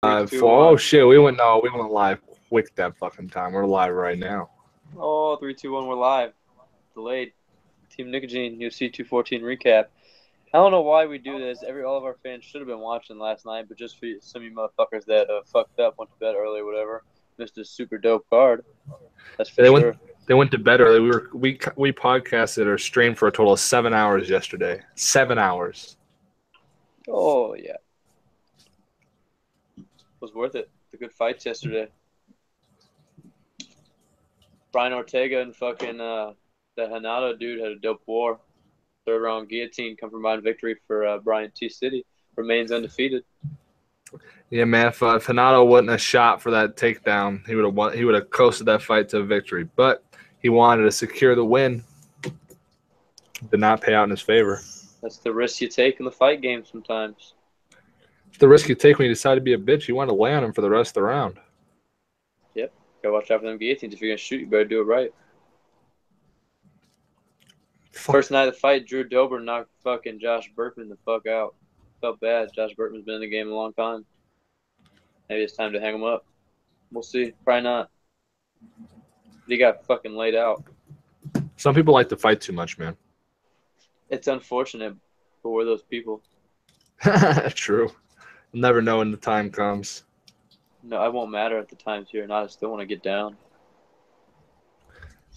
Live 2, for 1. oh shit, we went live quick that fucking time. We're live right now. Oh, 3, 2, 1, we're live. Delayed. Team NicaGene UFC 214 recap. I don't know why we do this. All of our fans should have been watching last night, but just for some of you motherfuckers that fucked up, went to bed early, whatever, missed a super dope card. That's for sure. They went to bed early. We podcasted or streamed for a total of 7 hours yesterday. 7 hours. Oh yeah, it was worth it. The good fights yesterday. Brian Ortega and fucking the Hanado dude had a dope war. Third round guillotine, come from behind victory for Brian T. City. Remains undefeated. Yeah, man. If Hanado wasn't a shot for that takedown, he would have won. He would have coasted that fight to victory. But he wanted to secure the win. Did not pay out in his favor. That's the risk you take in the fight game sometimes. It's the risk you take when you decide to be a bitch. You want to lay on him for the rest of the round. Yep. Gotta watch out for them guillotines. If you're gonna shoot, you better do it right. First night of the fight, Drew Dober knocked fucking Josh Burkman the fuck out. Felt bad. Josh Burkman's been in the game a long time. Maybe it's time to hang him up. We'll see. Probably not. But he got fucking laid out. Some people like to fight too much, man. It's unfortunate, but we're those people. True. You'll never know when the time comes. No, I won't matter at the times here or not. I still want to get down.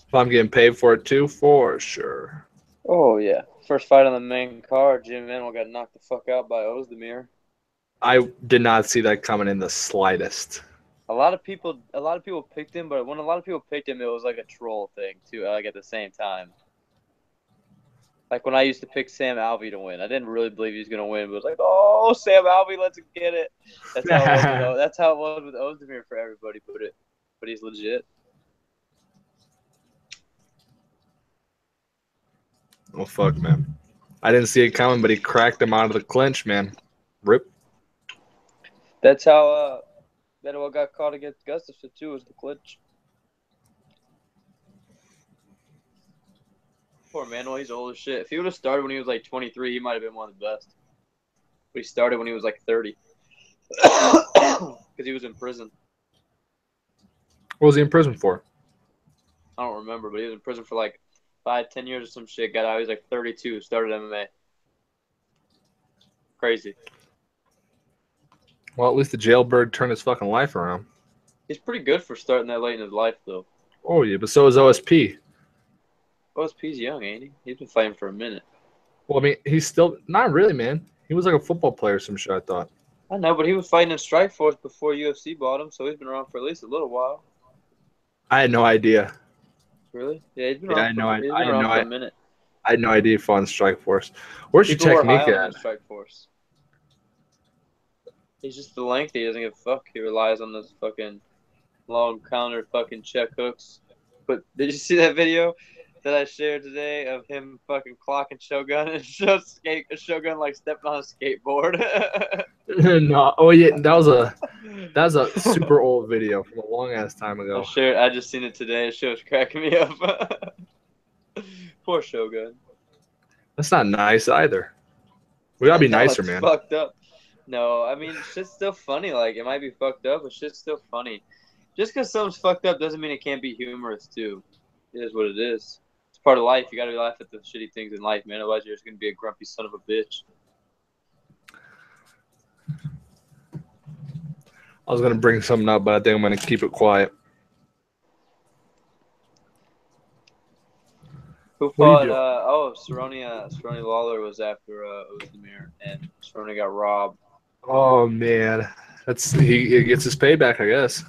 If I'm getting paid for it too, for sure. Oh, yeah. First fight on the main card, Jim Manuel got knocked the fuck out by Ozdemir. I did not see that coming in the slightest. A lot of people picked him, but when a lot of people picked him, it was like a troll thing too. Like at the same time, like when I used to pick Sam Alvey to win, I didn't really believe he was gonna win, but it was like, oh, Sam Alvey, let's get it. That's how it was with Ozdemir for everybody. But he's legit. Oh fuck, man! I didn't see it coming, but he cracked him out of the clinch, man. Rip. That's how Manuel got caught against Gustafsson too, was the clinch. Poor Manuel, he's old as shit. If he would have started when he was like 23, he might have been one of the best. But he started when he was like 30. Because he was in prison. What was he in prison for? I don't remember, but he was in prison for like 5-10 years or some shit. Got out, he was like 32, started MMA. Crazy. Well, at least the jailbird turned his fucking life around. He's pretty good for starting that late in his life, though. Oh, yeah, but so is OSP. OSP's young, ain't he? He's been fighting for a minute. Well, I mean, he's still – not really, man. He was like a football player or some shit, I thought. I know, but he was fighting in Strikeforce before UFC bought him, so he's been around for at least a little while. I had no idea. Really? Yeah, he's been around for a minute. I had no idea he fought in Strikeforce. Where's your technique at? Strikeforce. He's just the length. He doesn't give a fuck. He relies on those fucking long counter fucking check hooks. But did you see that video that I shared today of him fucking clocking Shogun and Shogun like stepping on a skateboard? No. Oh yeah, that was a super old video from a long ass time ago. I just seen it today. It was cracking me up. Poor Shogun. That's not nice either. We gotta be nicer, man. Fucked up. No, I mean, shit's still funny. Like, it might be fucked up, but shit's still funny. Just because something's fucked up doesn't mean it can't be humorous, too. It is what it is. It's part of life. You got to laugh at the shitty things in life, man. Otherwise, you're just going to be a grumpy son of a bitch. I was going to bring something up, but I think I'm going to keep it quiet. Who fought? Cerrone Lawler was after Ozdemir, and Cerrone got robbed. Oh man, he gets his payback, I guess.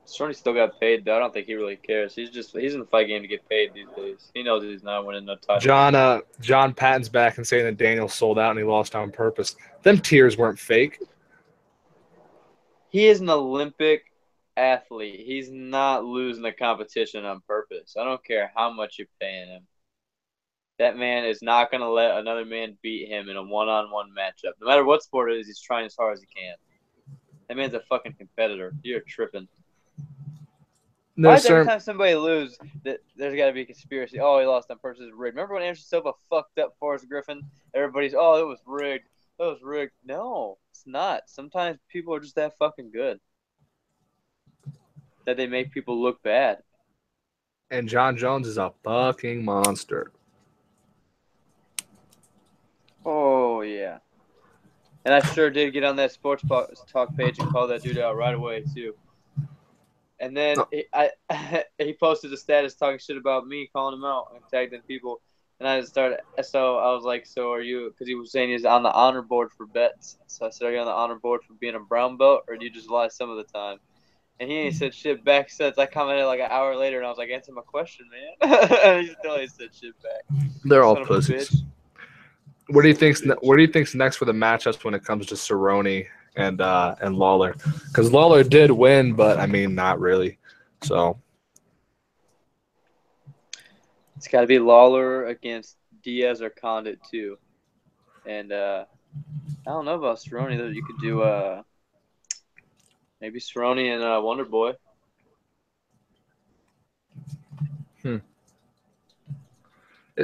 Cerrone still got paid though. I don't think he really cares. He's in the fight game to get paid these days. He knows he's not winning no title. John Patton's back and saying that Daniel sold out and he lost on purpose. Them tears weren't fake. He is an Olympic athlete. He's not losing the competition on purpose. I don't care how much you're paying him. That man is not going to let another man beat him in a one-on-one matchup. No matter what sport it is, he's trying as hard as he can. That man's a fucking competitor. You're tripping. Why every time somebody loses, there's got to be a conspiracy? Oh, he lost on purpose. It's rigged. Remember when Anderson Silva fucked up Forrest Griffin? Everybody's, oh, it was rigged. It was rigged. No. It's not. Sometimes people are just that fucking good that they make people look bad. And John Jones is a fucking monster. Oh, yeah. And I sure did get on that sports talk page and call that dude out right away, too. And then he posted a status talking shit about me, calling him out and tagged in people. And I was like, so are you, because he was saying he's on the honor board for bets. So I said, are you on the honor board for being a brown belt, or do you just lie some of the time? And he ain't said shit back since. I commented like an hour later, and I was like, answer my question, man. And he still ain't said shit back. They're all pussies. What do you think's next for the matchups when it comes to Cerrone and Lawler? Because Lawler did win, but I mean, not really. So it's got to be Lawler against Diaz or Condit too. And I don't know about Cerrone though. You could do maybe Cerrone and Wonder Boy.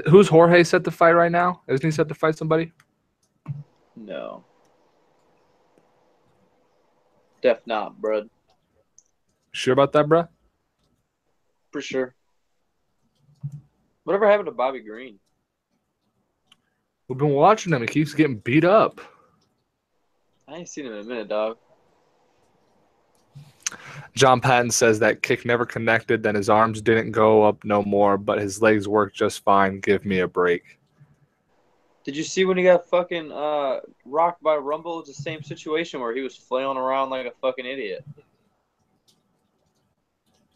Who's Jorge set to fight right now? Isn't he set to fight somebody? No. Def not, bro. Sure about that, bro? For sure. Whatever happened to Bobby Green? We've been watching him. He keeps getting beat up. I ain't seen him in a minute, dog. John Patton says that kick never connected, then his arms didn't go up no more, but his legs worked just fine. Give me a break. Did you see when he got fucking rocked by Rumble? It's the same situation where he was flailing around like a fucking idiot.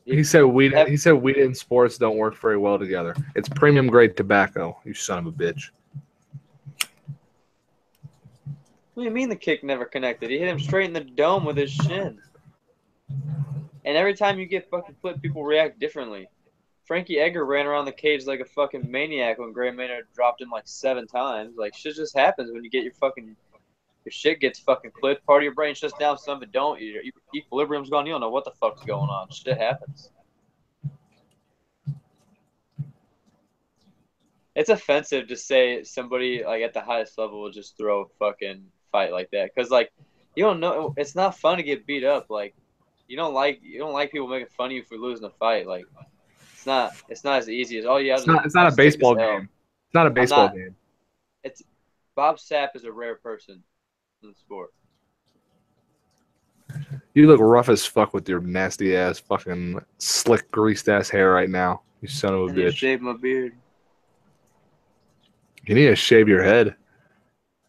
He said weed and sports don't work very well together. It's premium grade tobacco, you son of a bitch. What do you mean the kick never connected? He hit him straight in the dome with his shin. And every time you get fucking flipped, people react differently. Frankie Edgar ran around the cage like a fucking maniac when Gray Maynard dropped him like 7 times. Like, shit just happens when you get your shit gets fucking clipped. Part of your brain shuts down, some of it don't. Your equilibrium's gone. You don't know what the fuck's going on. Shit happens. It's offensive to say somebody like at the highest level will just throw a fucking fight like that. Because, like, you don't know. It's not fun to get beat up. Like, you don't like people making fun of you for losing a fight. Like, it's not as easy as It's not a baseball game. It's not a baseball game. It's Bob Sapp is a rare person in the sport. You look rough as fuck with your nasty ass fucking slick greased ass hair right now. You son of a bitch. I need to shave my beard. You need to shave your head.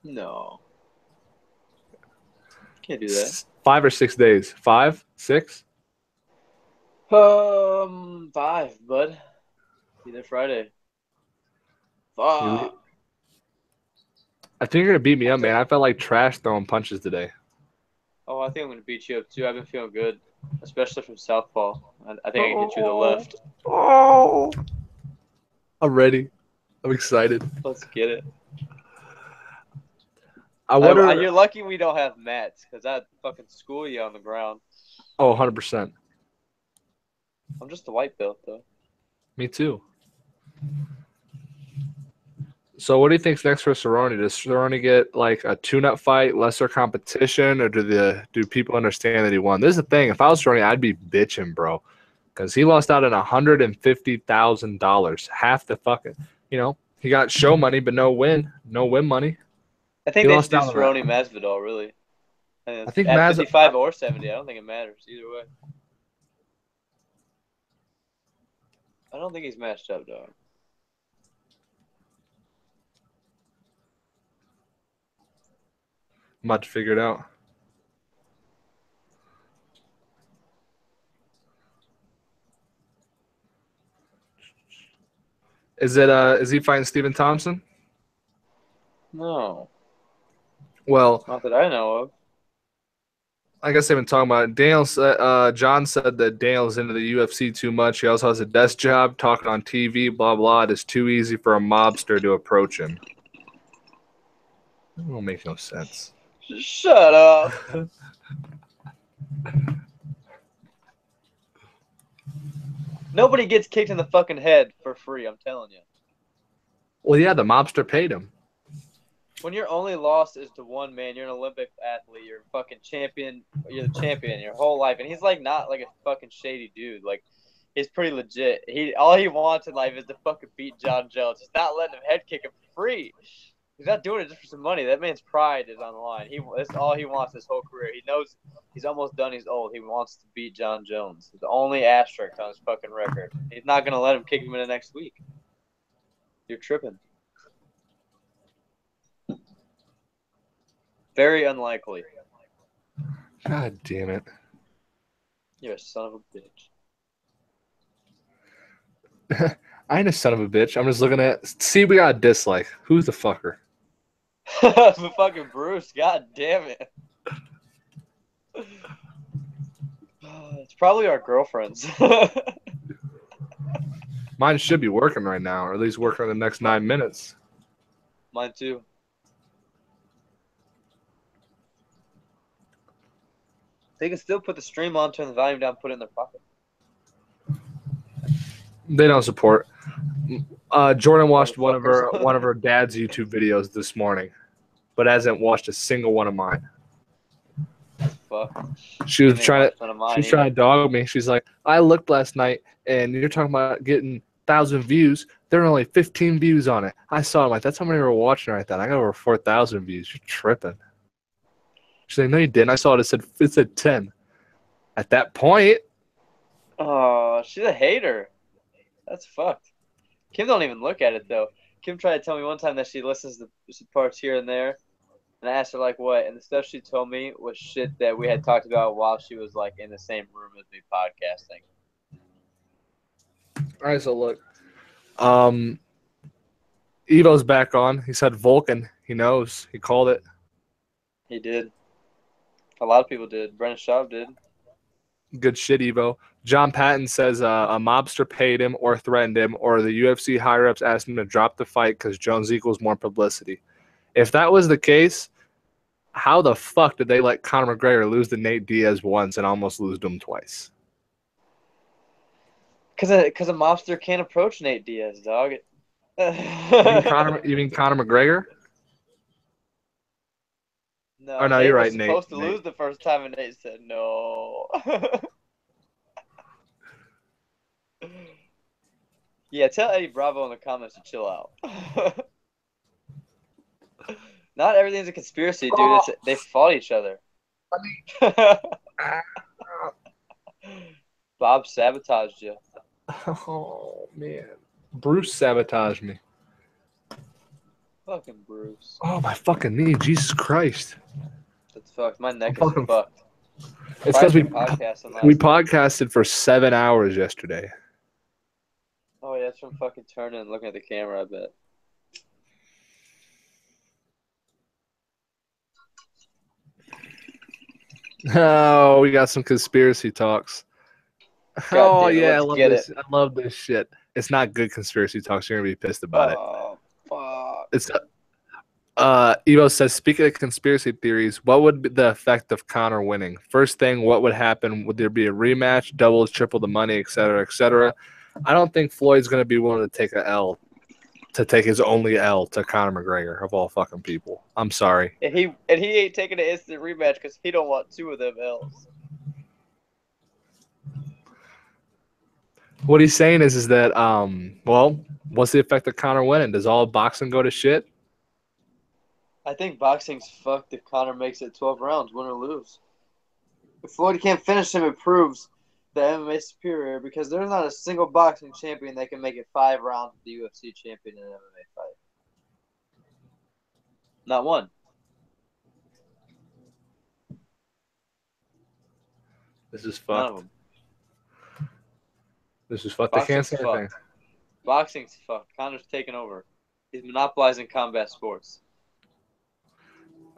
No. Can't do that. 5 or 6 days. 5? 6? 5, bud. Be there Friday. Fuck. I think you're gonna beat me up, man. I felt like trash throwing punches today. Oh, I think I'm gonna beat you up too. I've been feeling good, especially from southpaw. I think I can hit you to the left. Oh, I'm ready. I'm excited. Let's get it. I wonder. You're lucky we don't have mats, because I'd fucking school you on the ground. Oh, 100%. I'm just a white belt, though. Me too. So what do you think's next for Cerrone? Does Cerrone get like a tune-up fight, lesser competition, or do people understand that he won? This is the thing. If I was Cerrone, I'd be bitching, bro, because he lost out on $150,000, half the fucking. He got show money, but no win money. I think they should do Cerrone Masvidal, really. I think at 55 or 70. I don't think it matters either way. I don't think he's matched up, dog. I'm about to figure it out. Is he fighting Stephen Thompson? No. Well, not that I know of. I guess they've been talking about it. John said that Daniel's into the UFC too much. He also has a desk job, talking on TV, blah, blah. It is too easy for a mobster to approach him. That don't make no sense. Shut up. Nobody gets kicked in the fucking head for free, I'm telling you. Well, yeah, the mobster paid him. when your only loss is to one man, you're an Olympic athlete, you're a fucking champion, you're the champion your whole life, and he's like not like a fucking shady dude. Like he's pretty legit. All he wants in life is to fucking beat John Jones. He's not letting him head kick him for free. He's not doing it just for some money. That man's pride is on the line. That's all he wants his whole career. He knows he's almost done. He's old. He wants to beat John Jones. It's the only asterisk on his fucking record. He's not gonna let him kick him in the next week. You're tripping. Very unlikely. God damn it. You're a son of a bitch. I ain't a son of a bitch. I'm just looking at. See, we got a dislike. Who's the fucker? The fucking Bruce. God damn it. It's probably our girlfriends. Mine should be working right now, or at least working in the next 9 minutes. Mine too. They can still put the stream on, turn the volume down, put it in their pocket. They don't support. Jordan watched one of her dad's YouTube videos this morning, but hasn't watched a single one of mine. Fuck. She was trying to dog me. She's like, I looked last night, and you're talking about getting 1,000 views. There are only 15 views on it. I saw it. I'm like, that's how many were watching right then. I got over 4,000 views. You're tripping. She's like, no, you didn't. I saw it. It said 10. At that point. Oh, she's a hater. That's fucked. Kim don't even look at it, though. Kim tried to tell me one time that she listens to parts here and there. And I asked her, like, what? And the stuff she told me was shit that we had talked about while she was, like, in the same room as me podcasting. All right, so look. Evo's back on. He said Vulcan. He knows. He called it. He did. A lot of people did. Brennan Schaub did. Good shit, Evo. John Patton says a mobster paid him or threatened him, or the UFC higher-ups asked him to drop the fight because Jones equals more publicity. If that was the case, how the fuck did they let Conor McGregor lose to Nate Diaz once and almost lose to him twice? Because a mobster can't approach Nate Diaz, dog. You mean Conor McGregor? No, oh, no, Nate you're right, was Nate. Supposed to lose the first time, and Nate said no. Yeah, tell Eddie Bravo in the comments to chill out. Not everything's a conspiracy, dude. They fought each other. Bob sabotaged you. Oh, man. Bruce sabotaged me. Fucking Bruce. Oh, my fucking knee. Jesus Christ. That's fucked. My neck is fucked. It's because we podcasted for 7 hours yesterday. Oh, yeah, that's from fucking turning and looking at the camera, I bet. Oh, we got some conspiracy talks. Oh, yeah, I love this. I love this shit. It's not good conspiracy talks. You're going to be pissed about it. Oh, fuck. It's Evo says, speaking of conspiracy theories, what would be the effect of Conor winning? First thing, what would happen? Would there be a rematch, double, triple the money, et cetera, et cetera? I don't think Floyd's going to be willing to take a L, to take his only L to Conor McGregor, of all fucking people. I'm sorry. And he ain't taking an instant rematch because he don't want 2 of them L's. What he's saying is that, well, what's the effect of Conor winning? Does all boxing go to shit? I think boxing's fucked if Conor makes it 12 rounds, win or lose. If Floyd can't finish him, it proves the MMA superior because there's not a single boxing champion that can make it 5 rounds with the UFC champion in an MMA fight. Not one. This is fucked. None of them. This is fucked. They can't say anything. Boxing's fucked. Conor's taking over. He's monopolizing combat sports.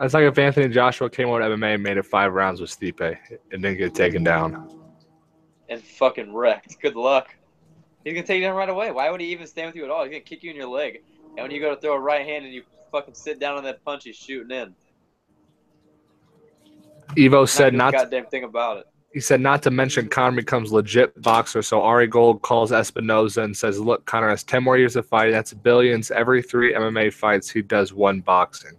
It's like if Anthony Joshua came out of MMA and made it 5 rounds with Stipe and didn't get taken down. And fucking wrecked. Good luck. He's going to take you down right away. Why would he even stand with you at all? He's going to kick you in your leg. And when you go to throw a right hand and you fucking sit down on that punch, he's shooting in. Evo said not goddamn thing about it. He said not to mention Conor becomes legit boxer. So Ari Gold calls Espinoza and says, look, Conor has 10 more years of fighting. That's billions. Every 3 MMA fights, he does 1 boxing.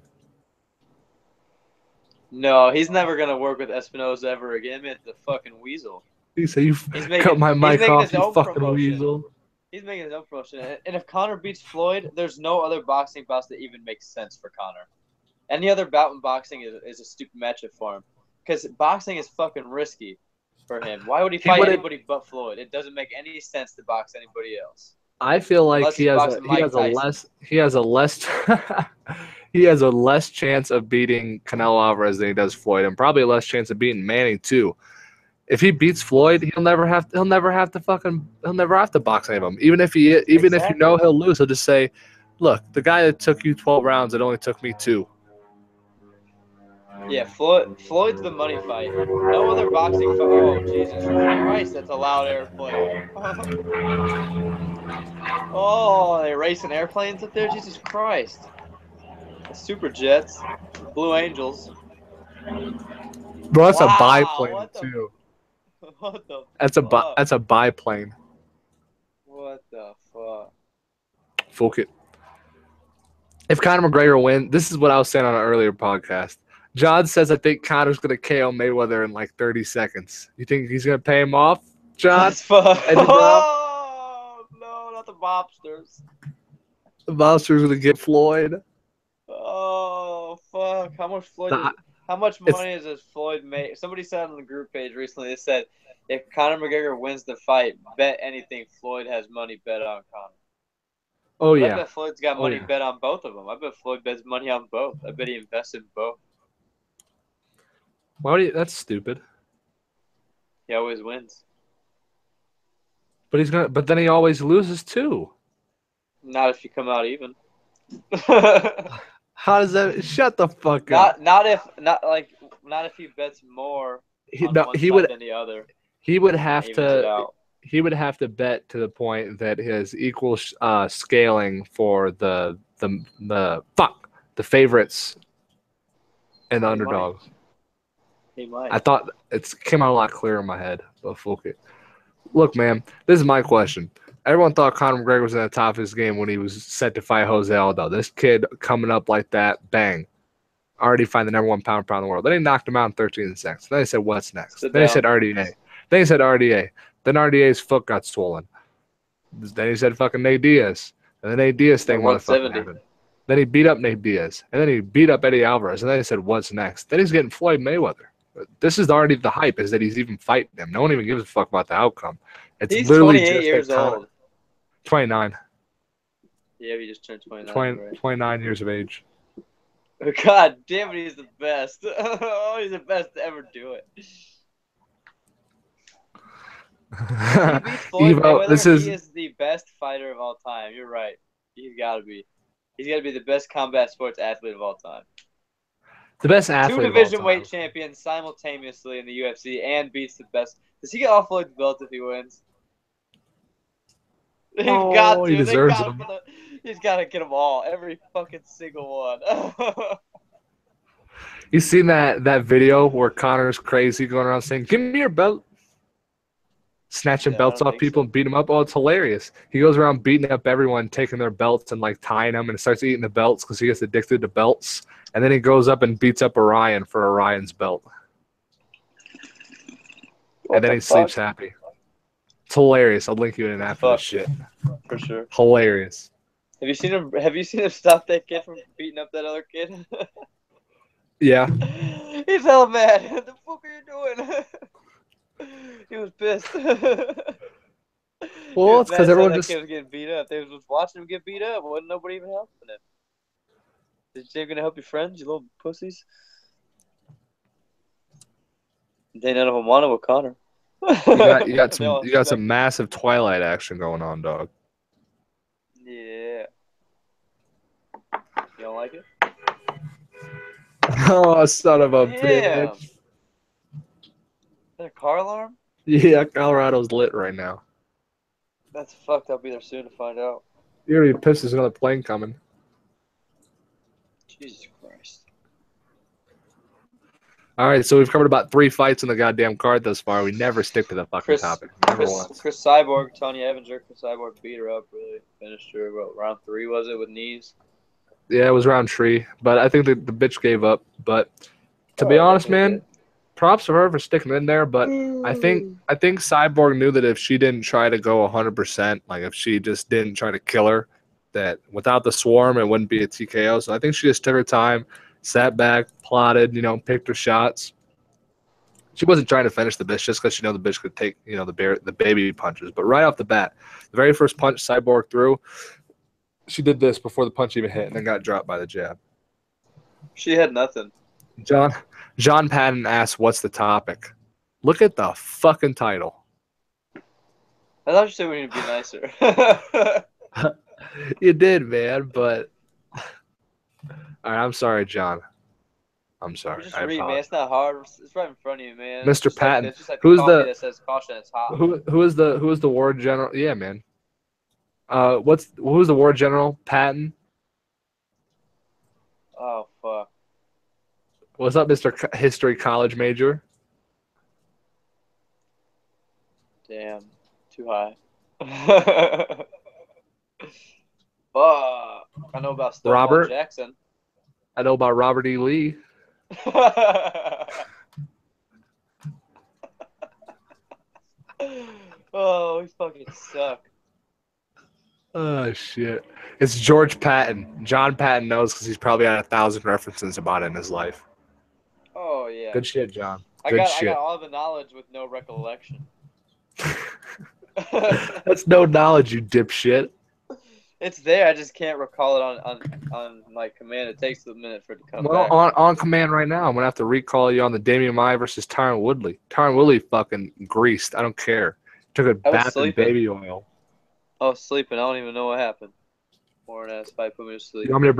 No, he's never gonna work with Espinosa ever again. It's the fucking weasel. He said, "You He's cut my mic off, his you own fucking promotion. weasel." He's making his own promotion. And if Conor beats Floyd, there's no other boxing bout that even makes sense for Conor. Any other bout in boxing is a stupid matchup for him. Because boxing is fucking risky for him. Why would he fight anybody but Floyd? It doesn't make any sense to box anybody else. I feel like Unless he has a less chance of beating Canelo Alvarez than he does Floyd, and probably a less chance of beating Manning too. If he beats Floyd, he'll never have to box any of them. Even if you know he'll lose, he'll just say, "Look, the guy that took you 12 rounds, it only took me 2." Yeah, Floyd's the money fight. No other boxing fight. Oh, Jesus Christ, that's a loud airplane. Oh, they racing airplanes up there? Jesus Christ. The Super Jets, Blue Angels. Bro, that's a biplane too. What the That's a biplane. What the fuck? Fuck it. If Conor McGregor wins, this is what I was saying on an earlier podcast. John says, I think Conor's going to KO Mayweather in like 30 seconds. You think he's going to pay him off, John? Oh, no, not the mobsters. The mobsters going to get Floyd. Oh, fuck. How much money does Floyd make? Somebody said on the group page recently, they said, if Conor McGregor wins the fight, bet anything Floyd has money bet on Conor. Oh, yeah. I bet Floyd's got money bet on both of them. I bet Floyd bets money on both. I bet he invested in both. That's stupid. He always wins. But then he always loses too. Not if you come out even. How does that? Shut the fuck up. Not if he bets more on one side than the other. He would have to bet to the point that his equal scaling for the favorites and the underdogs. He might. I thought it came out a lot clearer in my head, but fuck it. Look, man, this is my question. Everyone thought Conor McGregor was at the top of his game when he was set to fight Jose Aldo. This kid coming up like that, bang, already find the #1 pound in the world. Then he knocked him out in 13 seconds. Then he said, what's next? Then he said RDA. Then he said RDA. Then RDA's foot got swollen. Then he said fucking Nate Diaz. And the Nate Diaz thing happened. Then he beat up Nate Diaz. And then he beat up Eddie Alvarez. And then he said, what's next? Then he's getting Floyd Mayweather. This is already the hype, is that he's even fighting him. No one even gives a fuck about the outcome. He's literally 28 years old. 29. Yeah, he just turned 29. 29 years of age. God damn it, he's the best. Oh, he's the best to ever do it. He is the best fighter of all time. You're right. He's got to be. He's got to be the best combat sports athlete of all time. The best athlete. 2 division weight champions simultaneously in the UFC and beats the best. Does he get off Floyd's belt if he wins? He's got to. He deserves them. He's got to get them all. Every fucking single one. You seen that video where Conor's crazy going around saying, give me your belt? Snatching belts off people and beating them up. Oh, it's hilarious. He goes around beating up everyone, taking their belts and like tying them, and starts eating the belts because he gets addicted to belts. And then he goes up and beats up Orion for Orion's belt. And then he sleeps happy. It's hilarious. I'll link you in after this shit. For sure. Hilarious. Have you seen him stop that kid from beating up that other kid? Yeah. He's hella mad. What the fuck are you doing? He was pissed. Well, it's because everyone just... kid was getting beat up. They was just watching him get beat up. Wasn't nobody even helping him. Did you say you're going to help your friends, you little pussies? They none of them wanted with Conor. You got some massive Twilight action going on, dog. Yeah. You don't like it? Oh, son of a bitch. Is that a car alarm? Yeah, Colorado's lit right now. That's fucked. I'll be there soon to find out. You're already pissed there's another plane coming. Jesus Christ. All right, so we've covered about 3 fights on the goddamn card thus far. We never stick to the fucking topic. Never once. Chris Cyborg, Tanya Evans, Chris Cyborg beat her up, really. Finished her, what, round 3, was it, with knees? Yeah, it was round 3, but I think the bitch gave up. But To be honest, man, props to her for sticking in there. But I think Cyborg knew that if she didn't try to go 100%, like if she just didn't try to kill her, that without the swarm, it wouldn't be a TKO. So I think she just took her time, sat back, plotted, picked her shots. She wasn't trying to finish the bitch just because she knew the bitch could take, the baby punches. But right off the bat, the very first punch Cyborg threw, she did this before the punch even hit and then got dropped by the jab. She had nothing. John Patton asked, "What's the topic?" Look at the fucking title. I thought you said we need to be nicer. You did, man, but all right, I'm sorry, John. I'm sorry. Just read, man. It's not hard. It's right in front of you, man. Mr. Patton. It's just like who's coffee that says caution. It's hot. Who is the war general? Yeah, man. Who's the war general? Patton. Oh fuck. What's up, Mr. History College major? Damn, too high. Fuck. I know about Stonewall Robert Jackson. I know about Robert E. Lee. Oh, he fucking suck. Oh shit! It's George Patton. John Patton knows because he's probably had 1,000 references about it in his life. Oh yeah. Good shit, John. I got all the knowledge with no recollection. That's no knowledge, you dipshit. It's there. I just can't recall it on like command. It takes a minute for it to come back. On command right now, I'm gonna have to recall you on the Damian Maia versus Tyron Woodley. Tyron Woodley fucking greased. I don't care. Took a bath in baby oil. I was sleeping. I don't even know what happened. Boring ass fight put me to sleep. You want me to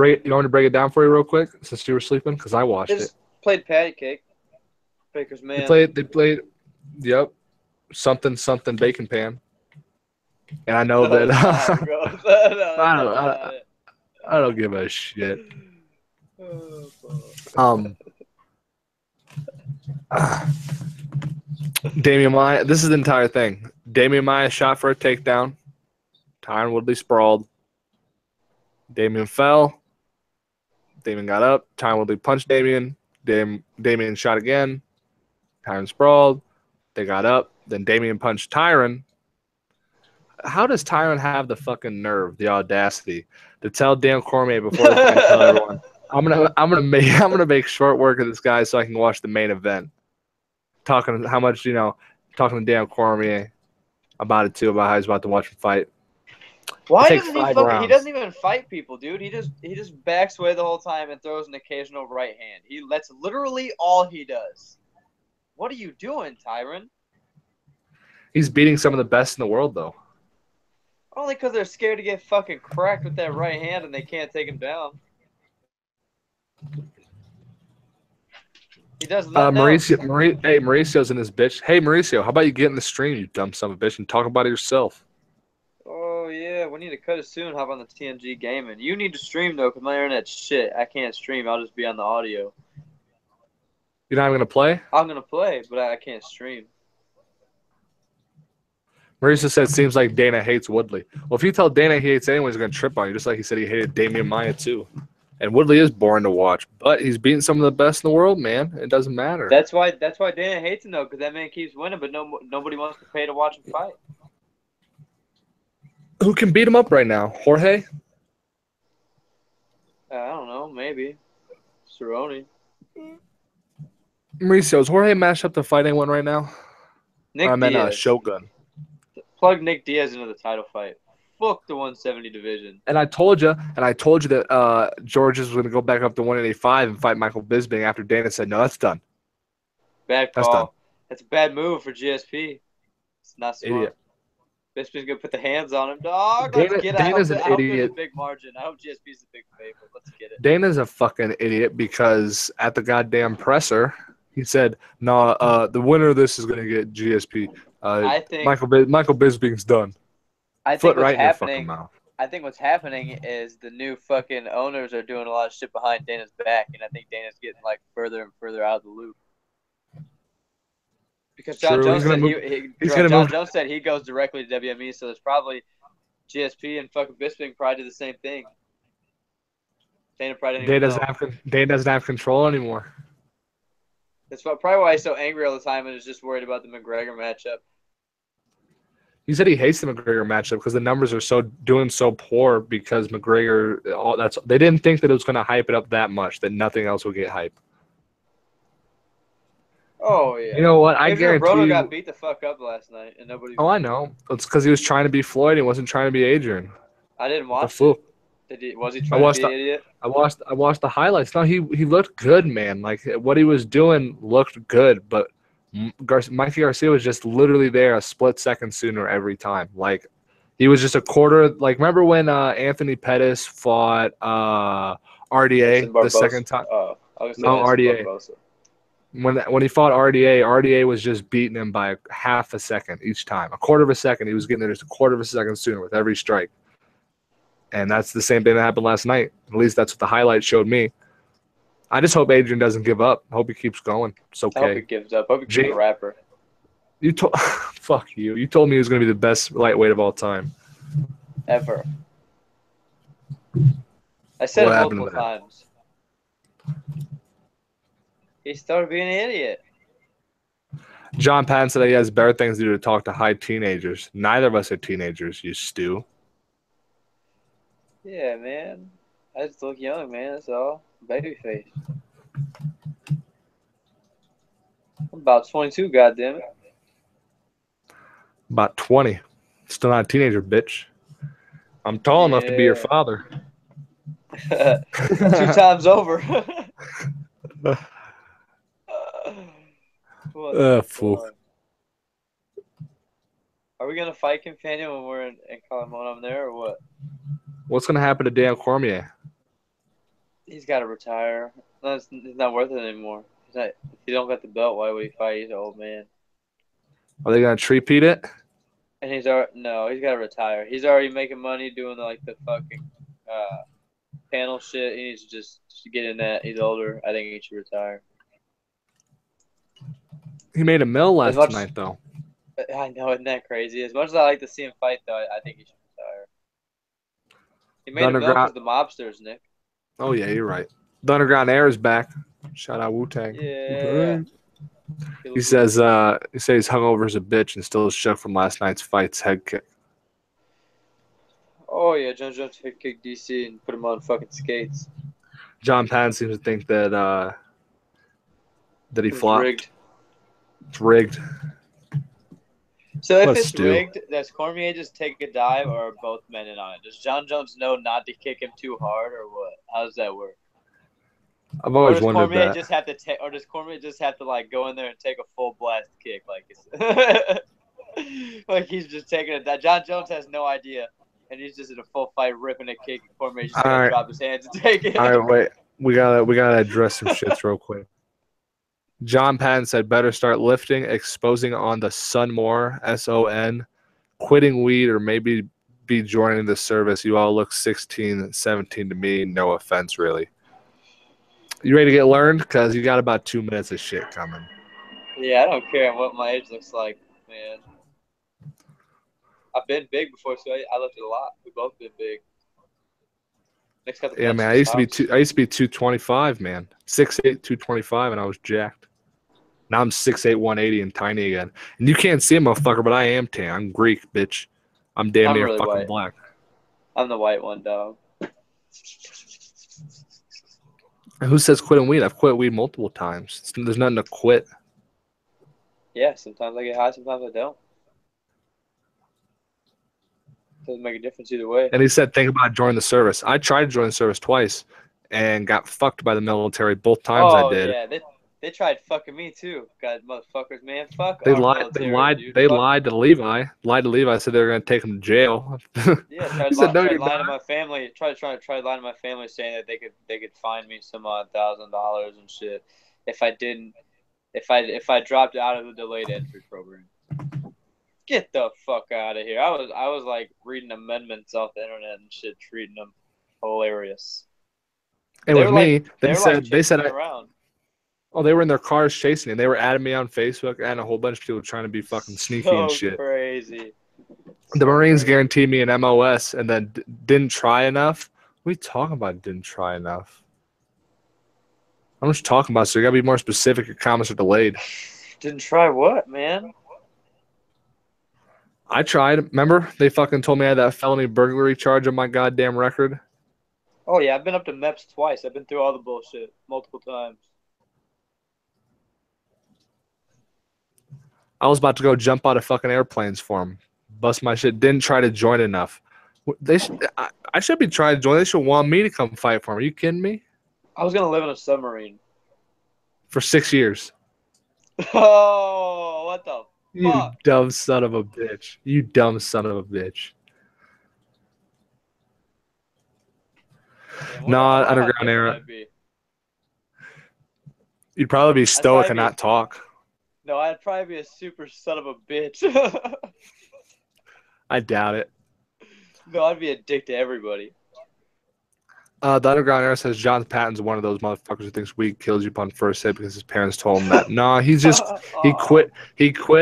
break it down for you real quick since you were sleeping? Because I watched it. Played patty cake. Baker's man. They played. Yep. Something bacon pan. And I know that I don't give a shit. Damian Maia, this is the entire thing. Damian Maia shot for a takedown. Tyron Woodley sprawled. Damian fell. Damian got up. Tyron Woodley punched Damian. Damian shot again. Tyron sprawled. They got up. Then Damian punched Tyron. How does Tyron have the fucking nerve, the audacity to tell Dan Cormier before the fight, tell everyone, I'm gonna make short work of this guy so I can watch the main event. Talking talking to Dan Cormier about it too, about how he's about to watch him fight. Why doesn't he doesn't even fight people, dude. He just backs away the whole time and throws an occasional right hand. That's literally all he does. What are you doing, Tyron? He's beating some of the best in the world, though. Only because they're scared to get fucking cracked with that right hand and they can't take him down. He does nothing Mauricio's in this bitch. Hey, Mauricio, how about you get in the stream, you dumb son of a bitch, and talk about it yourself? Oh, yeah. We need to cut it soon. Hop on the TNG Gaming. You need to stream, though, because my internet's shit. I can't stream. I'll just be on the audio. You're not even going to play? I'm going to play, but I can't stream. Mauricio said, seems like Dana hates Woodley. Well, if you tell Dana he hates anyone, he's going to trip on you, just like he said he hated Damian Maia, too. And Woodley is boring to watch, but he's beating some of the best in the world, man. It doesn't matter. That's why Dana hates him, though, because that man keeps winning, but nobody wants to pay to watch him fight. Who can beat him up right now? Jorge? I don't know. Maybe. Cerrone. Mauricio, is Jorge matched up to fight anyone right now? Nick Diaz. Shogun. Plug Nick Diaz into the title fight. Fuck the 170 division. And I told you that George was going to go back up to 185 and fight Michael Bisping after Dana said, no, that's done. Bad call. That's done. That's a bad move for GSP. It's not smart. Idiot. Bisping's going to put the hands on him. Dog, Dana's an idiot. A big margin. I hope GSP's a big favorite. Let's get it. Dana's a fucking idiot because at the goddamn presser, he said, no, the winner of this is going to get GSP. I think Michael Bisping's done. I think what's happening. I think what's happening is the new fucking owners are doing a lot of shit behind Dana's back, and I think Dana's getting like further and further out of the loop. Because John Jones said he goes directly to WME, so there's probably GSP and fucking Bisping probably do the same thing. Dana doesn't have control anymore. That's probably why he's so angry all the time and is just worried about the McGregor matchup. He said he hates the McGregor matchup because the numbers are doing so poor because McGregor. They didn't think that it was going to hype it up that much that nothing else would get hype. Oh yeah. You know what? I Adrian guarantee Broner you. got beat the fuck up last night and nobody. Oh, I know. It's because he was trying to be Floyd. He wasn't trying to be Adrian. I didn't watch the it. Was he trying to be an idiot? I watched the highlights. No, he looked good, man. Like what he was doing looked good, but Mikey Garcia was just literally there a split second sooner every time. Like he was just a quarter. Like remember when Anthony Pettis fought RDA the second time? RDA. Barbosa. When he fought RDA was just beating him by half a second each time. A quarter of a second. He was getting there just a quarter of a second sooner with every strike. And that's the same thing that happened last night. At least that's what the highlight showed me. I just hope Adrian doesn't give up. I hope he keeps going. It's okay. I hope he gives up. I hope he keeps a rapper. Fuck you. You told me he was going to be the best lightweight of all time. Ever. I said it multiple times. He started being an idiot. John Patton said he has better things to do to talk to high teenagers. Neither of us are teenagers, you stew. Yeah, man. I just look young, man. That's all. Baby face. I'm about 22, goddammit. About 20. Still not a teenager, bitch. I'm tall enough to be your father. 2 times over. Fool. Are we gonna fight Companion when we're in Colorado there or what? What's gonna happen to Dan Cormier? He's got to retire. It's not worth it anymore. If he don't got the belt, why would he fight? He's an old man. Are they gonna three-peat it? And he's got to retire. He's already making money doing the fucking panel shit. He needs to just get in that. He's older. I think he should retire. He made a mill last night, though. I know, isn't that crazy? As much as I like to see him fight, though, I think he should retire. He made a mill because the mobsters, Nick. Oh, yeah, you're right. The Underground Air is back. Shout out Wu-Tang. Yeah. He says he's hungover as a bitch and still shook from last night's fight's head kick. Oh, yeah, John Jones head kick DC and put him on fucking skates. John Patton seems to think that he flopped. Rigged. It's rigged. So if it's rigged, does Cormier just take a dive or are both men in on it? Does John Jones know not to kick him too hard or what? How does that work? I've always wondered Cormier that. Does Cormier just have to like go in there and take a full blast kick like he's just taking it? That John Jones has no idea, and he's just in a full fight ripping a kick. And Cormier's just gonna drop his hands and take it. All right, wait. We gotta address some shits real quick. John Patton said, better start lifting, exposing on the Sunmore, S-O-N, quitting weed, or maybe be joining the service. You all look 16, 17 to me. No offense, really. You ready to get learned? Because you got about 2 minutes of shit coming. Yeah, I don't care what my age looks like, man. I've been big before, so I lifted a lot. We both been big. Yeah, man. I used to be 225, man. 6'8", 225, and I was jacked. Now I'm 6'8", 180 and tiny again. And you can't see a motherfucker, but I am tan. I'm Greek, bitch. I'm damn near really fucking white. Black. I'm the white one, dog. Who says quitting weed? I've quit weed multiple times. There's nothing to quit. Yeah, sometimes I get high, sometimes I don't. Doesn't make a difference either way. And he said, think about joining the service. I tried to join the service twice and got fucked by the military both times I did. Yeah, they tried fucking me too. God, motherfuckers, man. Fuck. They lied to Levi. Lied to Levi. Said they were gonna take him to jail. Yeah, tried lying to my family. Tried lying to my family, saying that they could fine me some $1,000 and shit if I dropped out of the delayed entry program. Get the fuck out of here! I was like reading amendments off the internet and shit, treating them hilarious. And with me, they said around. Oh, they were in their cars chasing me. They were adding me on Facebook and a whole bunch of people trying to be fucking sneaky and shit. Crazy. The Marines guaranteed me an MOS and then didn't try enough. What are you talking about? Didn't try enough? I'm just talking about, so you gotta be more specific. Your comments are delayed. Didn't try what, man? I tried. Remember, they fucking told me I had that felony burglary charge on my goddamn record. Oh yeah, I've been up to MEPS twice. I've been through all the bullshit multiple times. I was about to go jump out of fucking airplanes for him. Bust my shit. Didn't try to join enough. I should be trying to join. They should want me to come fight for him. Are you kidding me? I was gonna live in a submarine. For 6 years. Oh, what the You fuck? dumb son of a bitch. You dumb son of a bitch. Damn, Nah, underground era. You'd probably be stoic and not talk. No, I'd probably be a super son of a bitch. I doubt it. No, I'd be a dick to everybody. The underground era says John Patton's one of those motherfuckers who thinks weed kills you upon first hit because his parents told him that. No, he's just he quit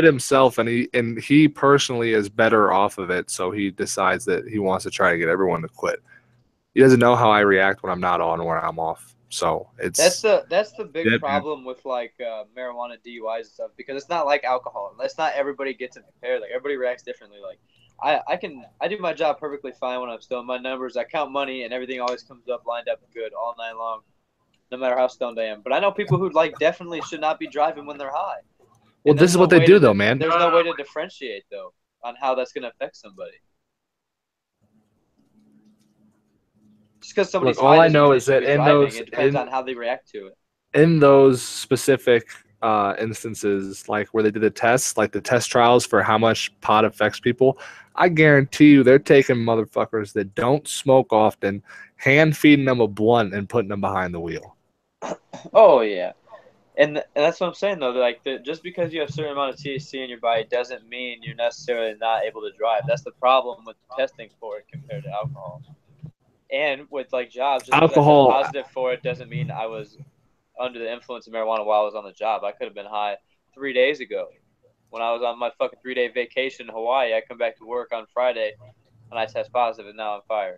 himself, and he personally is better off of it, so he decides that he wants to try to get everyone to quit. He doesn't know how I react when I'm not on or when I'm off. So it's that's the big problem with like marijuana DUIs and stuff, because it's not like alcohol. It's not everybody gets it prepared. Like everybody reacts differently. Like I do my job perfectly fine when I'm stoned. My numbers, I count money, and everything always comes up lined up good all night long, no matter how stoned I am. But I know people who like definitely should not be driving when they're high. Well, this is what they do, though, man. There's no way to differentiate though on how that's going to affect somebody. Just because somebody's Look, all I know is that it depends on how they react to it. In those specific instances, like where they did the tests, like the test trials for how much pot affects people, I guarantee you they're taking motherfuckers that don't smoke often, hand feeding them a blunt and putting them behind the wheel. Oh yeah, and that's what I'm saying though. Like just because you have a certain amount of THC in your body doesn't mean you're necessarily not able to drive. That's the problem with testing for it compared to alcohol. And with like jobs, just alcohol because I tested positive for it doesn't mean I was under the influence of marijuana while I was on the job. I could have been high 3 days ago when I was on my fucking 3-day vacation in Hawaii. I come back to work on Friday and I test positive, and now I'm fired.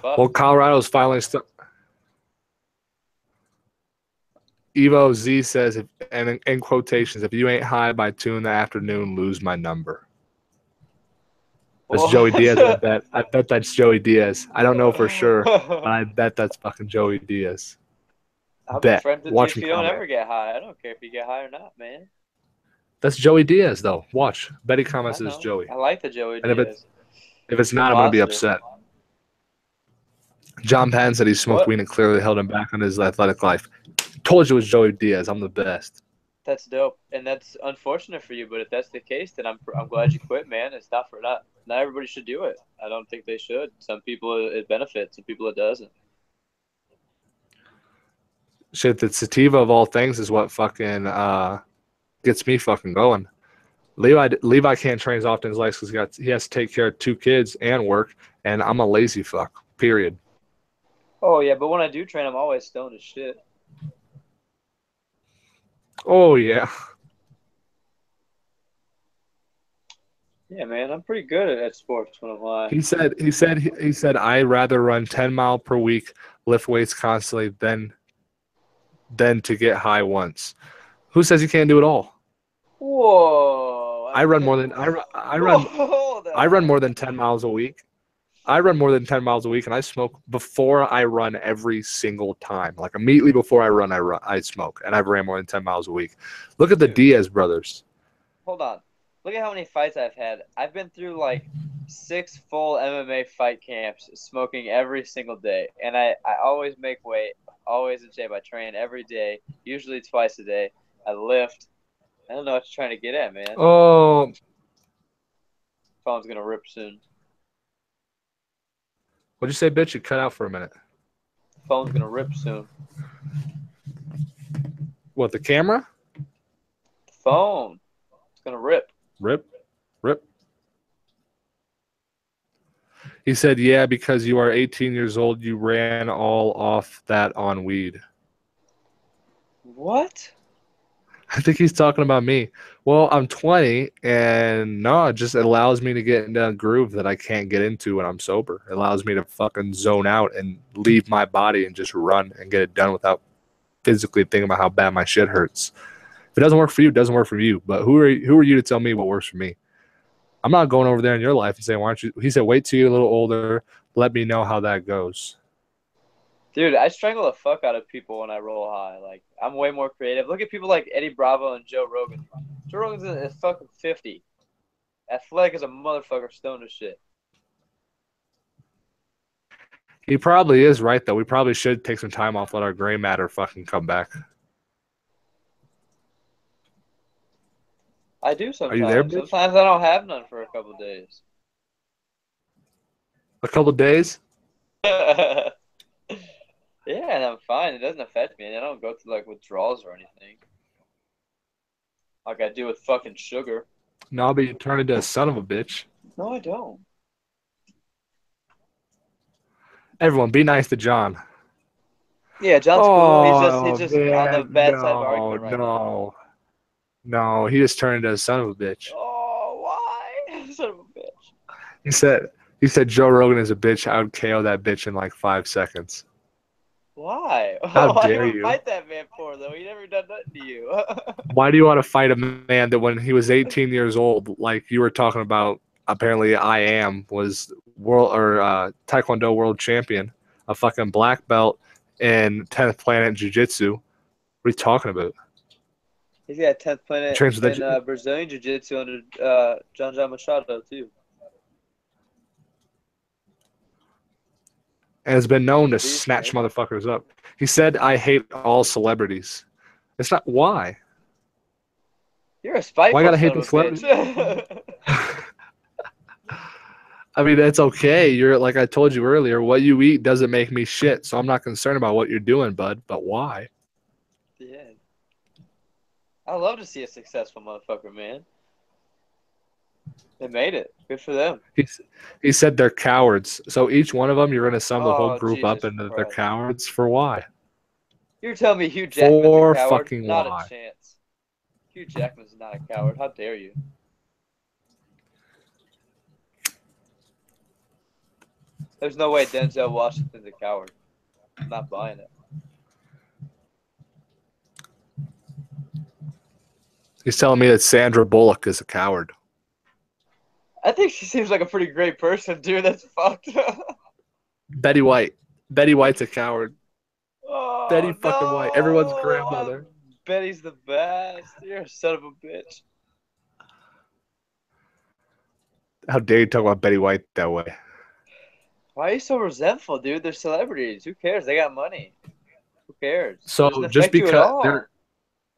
Well, Colorado's finally Evo Z says, and in quotations, if you ain't high by 2 in the afternoon, lose my number. That's Joey Diaz. I bet that's Joey Diaz. I don't know for sure, but I bet that's fucking Joey Diaz. I'll be friends with you if you don't ever get high. I don't care if you get high or not, man. That's Joey Diaz, though. Watch. Betty comments is Joey. I like the Joey Diaz. If it's not, I'm going to be upset. John Patton said he smoked weed and clearly held him back on his athletic life. Told you it was Joey Diaz. I'm the best. That's dope, and that's unfortunate for you. But if that's the case, then I'm glad you quit, man. It's not everybody should do it. I don't think they should. Some people it benefits, some people it doesn't. Shit, the sativa of all things is what fucking gets me fucking going. Levi can't train as often as he likes because he has to take care of 2 kids and work, and I'm a lazy fuck. Period. Oh yeah, but when I do train, I'm always stoned as shit. Oh yeah. Yeah, man, I'm pretty good at sports when I'm high. He said I'd rather run 10 miles per week, lift weights constantly than to get high once. Who says you can't do it all? Whoa! I run more than 10 miles a week. I run more than 10 miles a week, and I smoke before I run every single time. Like immediately before I run, I smoke, and I've ran more than 10 miles a week. Look at the Diaz brothers. Hold on. Look at how many fights I've had. I've been through like 6 full MMA fight camps, smoking every single day, and I always make weight, always in shape. I train every day, usually twice a day. I lift. I don't know what you're trying to get at, man. Oh. Phone's gonna rip soon. What'd you say, bitch? You cut out for a minute. Phone's gonna rip soon. What, the camera? The phone. It's gonna rip. Rip. He said, yeah, because you are 18 years old, you ran all off that on weed. What? I think he's talking about me. Well, I'm 20, and no, it just allows me to get into a groove that I can't get into when I'm sober. It allows me to fucking zone out and leave my body and just run and get it done without physically thinking about how bad my shit hurts. If it doesn't work for you, it doesn't work for you. But who are you to tell me what works for me? I'm not going over there in your life and saying, why aren't you? He said, wait till you're a little older. Let me know how that goes. Dude, I strangle the fuck out of people when I roll high. Like, I'm way more creative. Look at people like Eddie Bravo and Joe Rogan. Joe Rogan's is fucking 50. Athletic as a motherfucker, stoned as shit. He probably is right, though. We probably should take some time off, let our gray matter fucking come back. I do sometimes. Are you there, bitch? Sometimes I don't have none for a couple days. A couple days? Yeah, and I'm fine. It doesn't affect me. And I don't go through, like, withdrawals or anything. Like I do with fucking sugar. No, but you turn into a son of a bitch. No, I don't. Everyone, be nice to John. Yeah, John's cool. He's just man, on the bad side of argument right now. No, he just turned into a son of a bitch. Oh, why? Son of a bitch. He said Joe Rogan is a bitch. I would KO that bitch in like 5 seconds. Why? How Why dare do you you? fight that man for, though? He never done nothing to you. Why do you want to fight a man that when he was 18 years old, like you were talking about, apparently was Taekwondo world champion, a fucking black belt in 10th Planet Jiu-Jitsu. What are you talking about? He's got 10th Planet in Brazilian Jiu-Jitsu under John Machado, too. And has been known to snatch motherfuckers up. He said, I hate all celebrities. It's not why. You're a spiteful Why I gotta hate the celebrities? I mean, that's okay. You're like I told you earlier, what you eat doesn't make me shit, so I'm not concerned about what you're doing, bud. But why? Yeah. I love to see a successful motherfucker, man. They made it. Good for them. He said they're cowards. So each one of them, you're going to sum the whole group up into they're cowards for why? You're telling me Hugh Jackman's a coward? Fucking not why? A chance. Hugh Jackman's not a coward. How dare you? There's no way Denzel Washington's a coward. I'm not buying it. He's telling me that Sandra Bullock is a coward. I think she seems like a pretty great person, dude. That's fucked. Betty White. Betty White's a coward. Oh, Betty fucking White. Everyone's grandmother. Betty's the best. You're a son of a bitch. How dare you talk about Betty White that way? Why are you so resentful, dude? They're celebrities. Who cares? They got money. Who cares? So just because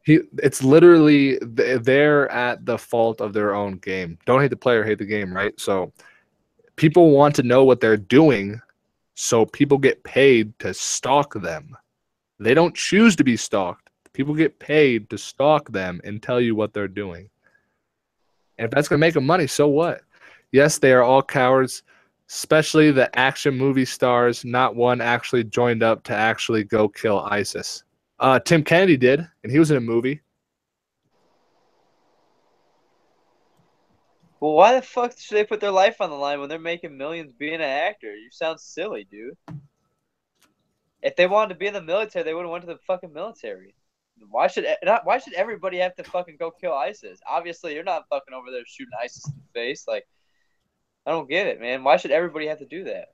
it's literally they're at the fault of their own game. Don't hate the player, hate the game, right? So people want to know what they're doing, so people get paid to stalk them. They don't choose to be stalked. People get paid to stalk them and tell you what they're doing. And if that's going to make them money, so what? Yes, they are all cowards, especially the action movie stars. Not one actually joined up to actually go kill ISIS. Tim Kennedy did, and he was in a movie. Well, why the fuck should they put their life on the line when they're making millions being an actor? You sound silly, dude. If they wanted to be in the military, they would have went to the fucking military. Why should everybody have to fucking go kill ISIS? Obviously, you're not fucking over there shooting ISIS in the face. Like, I don't get it, man. Why should everybody have to do that?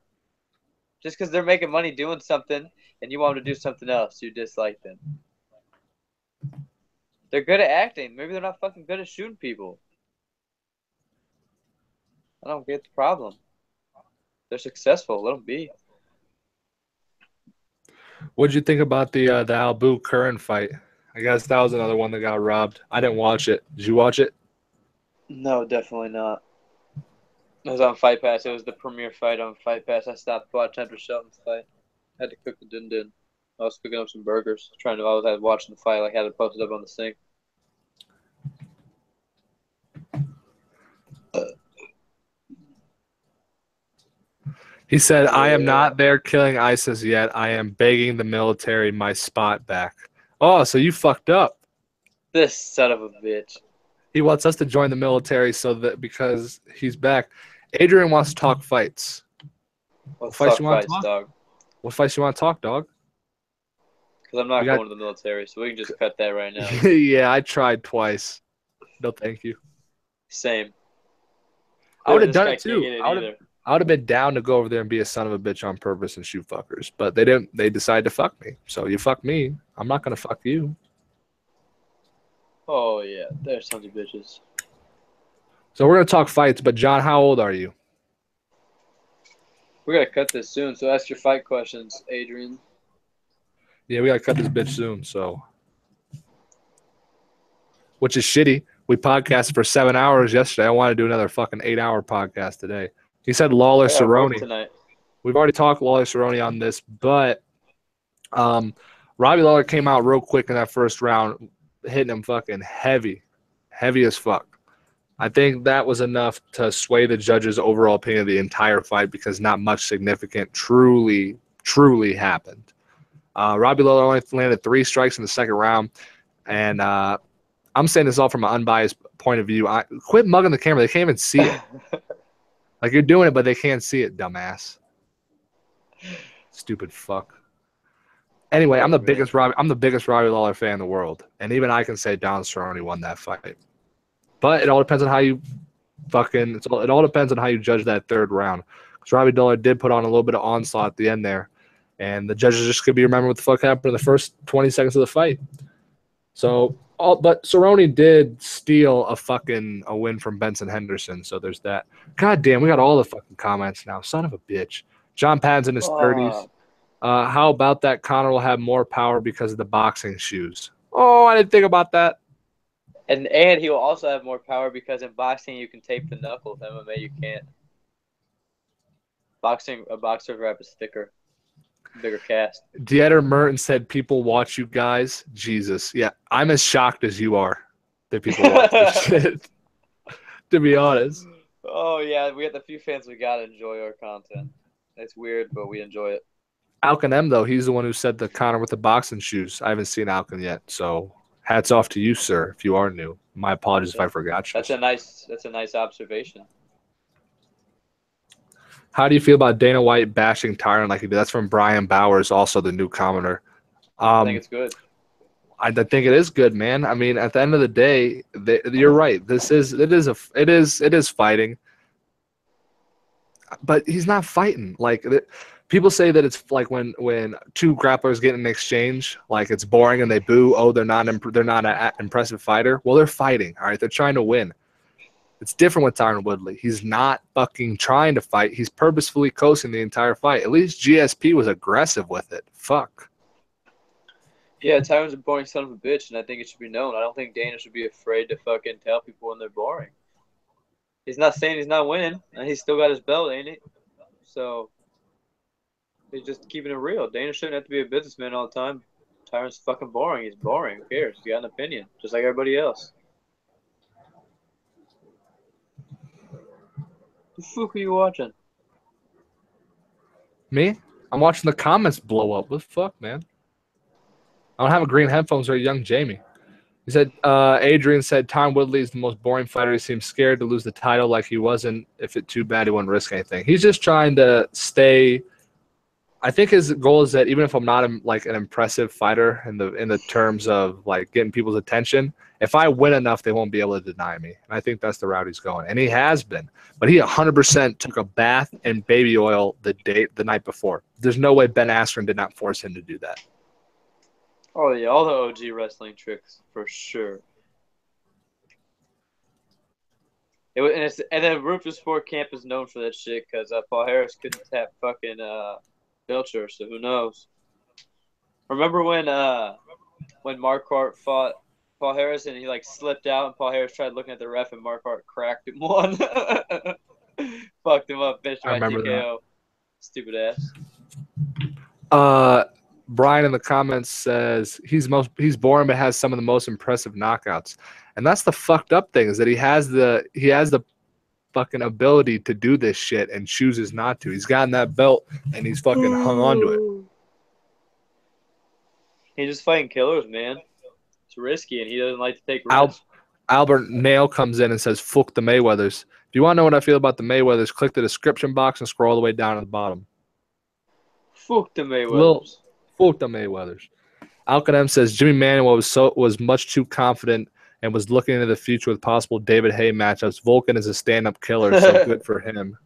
Just because they're making money doing something and you want them to do something else, you dislike them. They're good at acting. Maybe they're not fucking good at shooting people. I don't get the problem. They're successful. Let them be. What did you think about the Albu Curran fight? I guess that was another one that got robbed. I didn't watch it. Did you watch it? No, definitely not. It was on Fight Pass. It was the premiere fight on Fight Pass. I stopped watching after Shelton's fight. I had to cook the din-din. I was cooking up some burgers. I was watching the fight. Like, had it posted up on the sink. He said, I am not there killing ISIS yet. I am begging the military my spot back. Oh, so you fucked up. This son of a bitch. He wants us to join the military because he's back. Adrian wants to talk fights. Let's What fights talk you want to fights, talk? dog. What fights you want to talk, dog? Because I'm not going to the military, so we can just cut that right now. Yeah, I tried twice. No, thank you. Same. I would have This done guy it too. can't get it either. I would have been down to go over there and be a son of a bitch on purpose and shoot fuckers, but they didn't. They decided to fuck me. So you fuck me, I'm not gonna fuck you. Oh yeah, there's tons of bitches. So we're gonna talk fights. But John, how old are you? We're gonna cut this soon, so ask your fight questions, Adrian. Yeah, we gotta cut this bitch soon. So, which is shitty. We podcasted for 7 hours yesterday. I want to do another fucking 8-hour podcast today. He said Lawler Cerrone. Tonight. We've already talked Lawler Cerrone on this, but Robbie Lawler came out real quick in that first round, hitting him fucking heavy as fuck. I think that was enough to sway the judges' overall opinion of the entire fight because not much significant truly happened. Robbie Lawler only landed 3 strikes in the second round, and I'm saying this all from an unbiased point of view. Quit mugging the camera. They can't even see it. Like, you're doing it, but they can't see it, dumbass. Stupid fuck. Anyway, I'm the biggest Robbie Lawler fan in the world, and even I can say Don Cerrone won that fight. But it all depends on how you it all depends on how you judge that third round. Because Robbie Lawler did put on a little bit of onslaught at the end there, and the judges just could be remembering what the fuck happened in the first 20 seconds of the fight. So, but Cerrone did steal a win from Benson Henderson. So there's that. God damn, we got all the fucking comments now. Son of a bitch. John Patton's in his 30s. How about that? Conor will have more power because of the boxing shoes. Oh, I didn't think about that. And he will also have more power because in boxing you can tape the knuckles. MMA you can't. A boxer rep is thicker, bigger cast. Dieter Merton said people watch you guys. Jesus. Yeah, I'm as shocked as you are that people watch this shit, to be honest. Oh, yeah, we got the few fans we got to enjoy our content. It's weird, but we enjoy it. Alkin M, though, he's the one who said the Conor with the boxing shoes. I haven't seen Alkin yet, so hats off to you, sir, if you are new. My apologies if I forgot you. That's a nice observation. How do you feel about Dana White bashing Tyron like he did? That's from Brian Bowers, also the new commenter. I think it's good. I think it is good, man. I mean, at the end of the day, you're right. It is fighting, but he's not fighting. Like, people say that it's like when two grapplers get in an exchange, like it's boring and they boo. Oh, they're not an impressive fighter. Well, they're fighting. All right, they're trying to win. It's different with Tyron Woodley. He's not fucking trying to fight. He's purposefully coasting the entire fight. At least GSP was aggressive with it. Fuck. Yeah, Tyron's a boring son of a bitch, and I think it should be known. I don't think Dana should be afraid to fucking tell people when they're boring. He's not saying he's not winning, and he's still got his belt, ain't he? So he's just keeping it real. Dana shouldn't have to be a businessman all the time. Tyron's fucking boring. He's boring. Who cares? He's got an opinion, just like everybody else. The fuck are you watching? Me? I'm watching the comments blow up. What the fuck, man? I don't have a green headphones or a young Jamie. He said, Adrian said, Tyron Woodley is the most boring fighter. He seems scared to lose the title like he wasn't. If it's too bad, he wouldn't risk anything. He's just trying to stay. I think his goal is that even if I'm not like an impressive fighter in the terms of like getting people's attention, if I win enough, they won't be able to deny me. And I think that's the route he's going. And he has been. But he 100% took a bath in baby oil the night before. There's no way Ben Askren did not force him to do that. Oh, yeah, all the OG wrestling tricks, for sure. And then Rufus Ford Camp is known for that shit because Paul Harris couldn't tap fucking Belcher, so who knows? Remember when Marquardt fought Paul Harris and he like slipped out and Paul Harris tried looking at the ref and Marquardt cracked him one? Fucked him up, finished by TKO. Stupid ass. Brian in the comments says he's boring but has some of the most impressive knockouts. And that's the fucked up thing, is that he has the fucking ability to do this shit and chooses not to. He's gotten that belt and he's fucking hung on to it. He's just fighting killers, man. It's risky, and he doesn't like to take risks. Albert Nail comes in and says, "Fook the Mayweathers." If you want to know what I feel about the Mayweathers, click the description box and scroll all the way down to the bottom. Fook the Mayweathers. Fook the Mayweathers. Alcanem says Jimmy Manuel was much too confident and was looking into the future with possible David Haye matchups. Volkan is a stand-up killer, so good for him.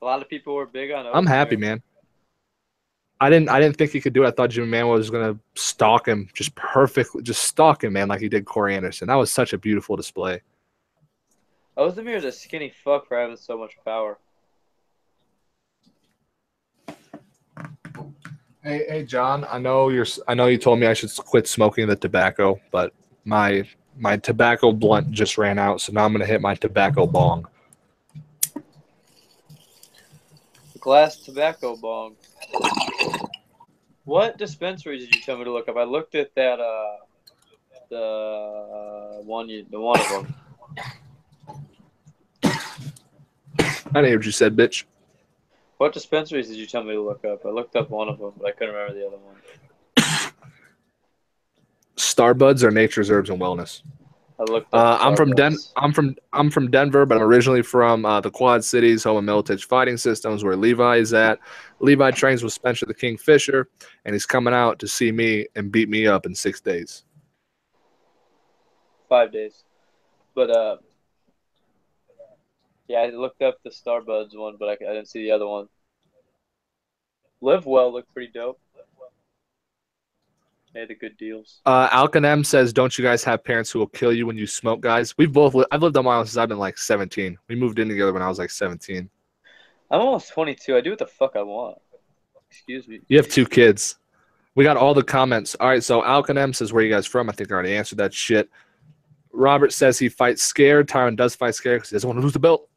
A lot of people were big on. I'm happy, man. I didn't think he could do it. I thought Jimmy Manuel was gonna stalk him, just stalk him, man, like he did Corey Anderson. That was such a beautiful display. Ozdemir is a skinny fuck for having so much power. Hey, John. I know you told me I should quit smoking the tobacco, but my tobacco blunt just ran out, so now I'm gonna hit my tobacco bong. Glass tobacco bong. What dispensaries did you tell me to look up? I looked at that the one of them. I didn't hear what you said, bitch. What dispensaries did you tell me to look up? I looked up one of them, but I couldn't remember the other one. Starbuds or Nature's Herbs and Wellness. I looked up I'm from Denver, but I'm originally from the Quad Cities, home of Military Fighting Systems, where Levi is at. Levi trains with Spencer the Kingfisher, and he's coming out to see me and beat me up in 6 days. 5 days. But yeah, I looked up the Starbuds one, but I didn't see the other one. Live Well looked pretty dope. They had the good deals. Alcanem says, "Don't you guys have parents who will kill you when you smoke, guys?" I've lived on my own since I've been like 17. We moved in together when I was like 17. I'm almost 22. I do what the fuck I want. Excuse me. You have 2 kids. We got all the comments. All right, so Alcanem says, "Where are you guys from?" I think I already answered that shit. Robert says he fights scared. Tyron does fight scared because he doesn't want to lose the belt.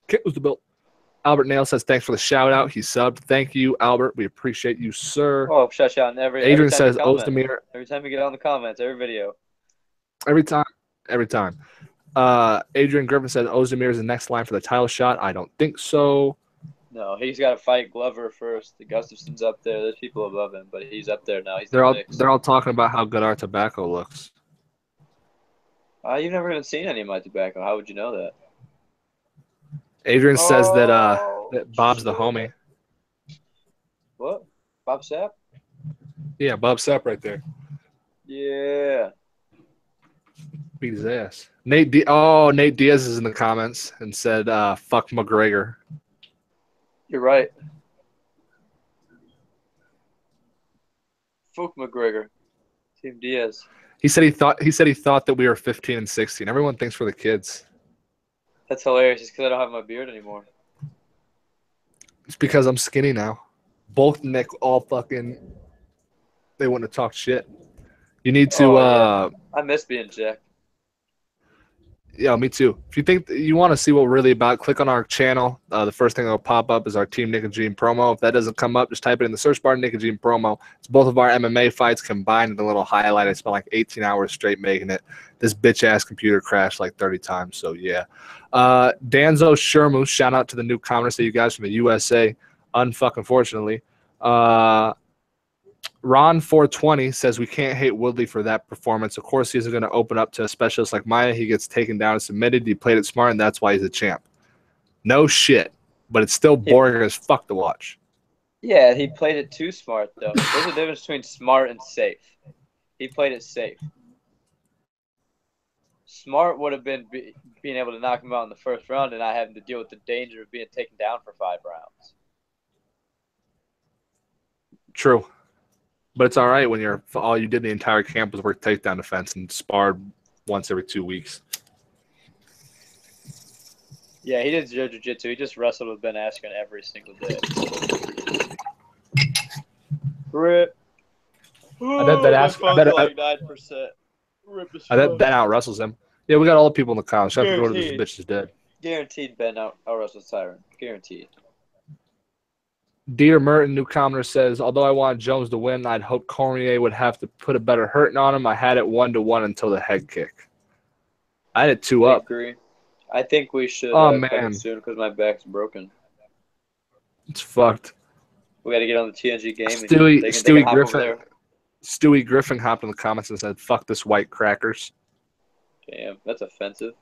Can't lose the belt. Albert Nail says, "Thanks for the shout-out." He subbed. Thank you, Albert. We appreciate you, sir. Oh, shout out every Adrian time says, Ozdemir. Every time you get on the comments, every video. Every time. Adrian Griffin says, Ozdemir is the next line for the title shot. I don't think so. No, he's got to fight Glover first. The Gustafson's up there. There's people above him, but he's up there now. They're all talking about how good our tobacco looks. You've never even seen any of my tobacco. How would you know that? Adrian says that Bob's the homie. What? Bob Sapp? Yeah, Bob Sapp right there. Yeah. Beat his ass. Nate Diaz is in the comments and said, "Fuck McGregor." You're right. Fook McGregor. Team Diaz. He said he thought that we were 15 and 16. Everyone thinks we're the kids. That's hilarious. It's because I don't have my beard anymore. It's because I'm skinny now. Both Nick all fucking. They wouldn't have talked shit. You need to. Yeah. I miss being jacked. Yeah, me too. If you think you want to see what we're really about, click on our channel. The first thing that will pop up is our Team NicaGene promo. If that doesn't come up, just type it in the search bar, NicaGene promo. It's both of our MMA fights combined in a little highlight. I spent like 18 hours straight making it. This bitch-ass computer crashed like 30 times, so yeah. Danzo Shermu, shout out to the new comments that you guys from the USA, unfucking fortunately. Ron420 says we can't hate Woodley for that performance. Of course, he isn't going to open up to a specialist like Maya. He gets taken down and submitted. He played it smart, and that's why he's a champ. No shit, but it's still boring as fuck to watch. Yeah, he played it too smart, though. There's a difference between smart and safe. He played it safe. Smart would have been being able to knock him out in the first round and not having to deal with the danger of being taken down for 5 rounds. True. But it's all right when all you did the entire camp was work takedown defense and sparred once every 2 weeks. Yeah, he did jiu-jitsu. He just wrestled with Ben Askren every single day. Rip. I bet Ben Askren. Like 9%. I bet Ben out wrestles him. Yeah, we got all the people in the comments. Shout out to this bitch is dead. Guaranteed Ben out wrestles Siren. Guaranteed. Dieter Merton, new commenter, says, although I want Jones to win, I'd hope Cormier would have to put a better hurting on him. I had it 1-1 until the head kick. I had it 2 up. I agree. I think we should man. soon because my back's broken. It's fucked. We got to get on the TNG game. Stewie Griffin. Stewie Griffin hopped in the comments and said, "Fuck this white crackers." Damn, that's offensive.